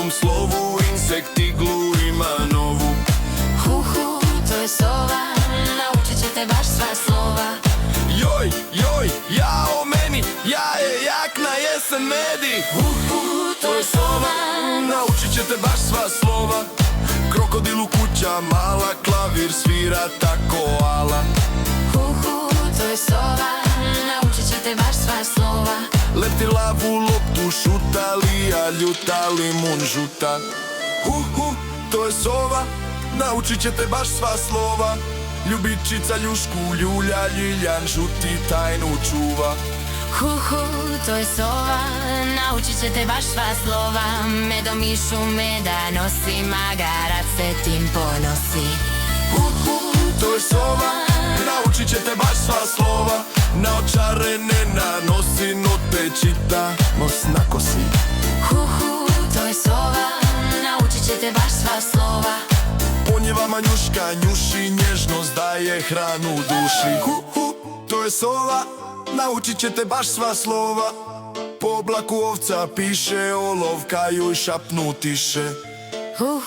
svakom slovu insekt iglu ima novu. Hu, to je sova, naučit će te baš sva slova. Joj, joj, jao meni, ja je jak na jesen medi. Hu, to je sova, Naučit će te baš sva slova. Krokodilu kuća mala, klavir svira tako ala. hu, to je sova, naučit će te baš sva slova. Leti lavu loptu šuta, lija ljuta, limun žuta. Hu, to je sova, naučit će te baš sva slova. Ljubičica ljušku ljulja, ljiljan žuti tajnu čuva. Hu, to je sova, naučit će te baš sva slova. Medom mišu meda nosi, magarac se tim ponosi. Hu, to je sova, naučit će te baš sva slova. Naočare ne nanosi, note čita, nos na kosi. Hu, to je sova, naučit će te baš sva slova. Po njevama njuška njuši, nježnost daje hranu duši. Hu, to je sova, naučit će te baš sva slova. Po oblaku ovca piše, olovka ju šapnu tiše. Hu,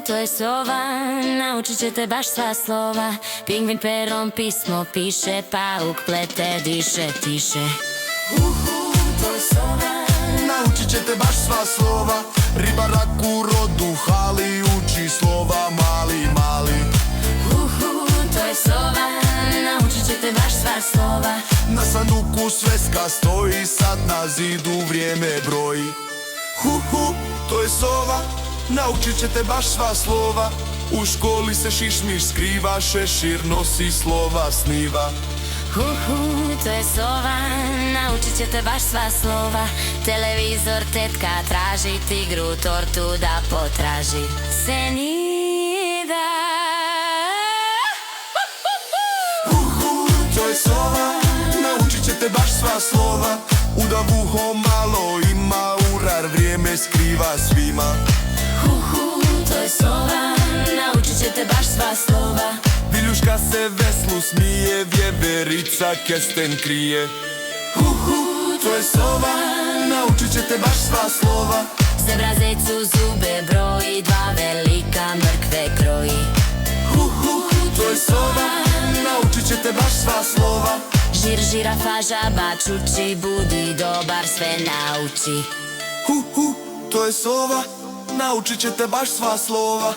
to je sova, naučit će te baš sva slova. Pingvin perom pismo piše, pauk plete, diše, tiše. Hu, to je sova, naučit će te baš sva slova. Riba raku rodu hali, uči slova mali, mali. Hu, to je sova, naučit će te baš sva slova. Na sanduku sveska stoji, sad na zidu vrijeme broji. Hu, to je sova, naučit će te baš sva slova. U školi se šišmiš skriva, šešir nosi slova sniva. Hu, to je sova, naučit će te baš sva slova. Televizor tetka traži, tigru tortu da potraži. Senida. To je sova, naučit će te baš sva slova. Uda vuho malo ima, urar vrijeme skriva svima. Hu, to je sova, naučit će te baš sva slova. Viljuška se veslu smije, vjeverica kesten krije. Hu, to je sova, naučit će te baš sva slova. Zebra zecu zube broji, dva velika mrkve kroji. Hu, to je sova, naučit će te baš sva slova. Žir, žirafa, žaba čuči, budi dobar, sve nauči. Hu, to je sova, naučit će te baš sva slova.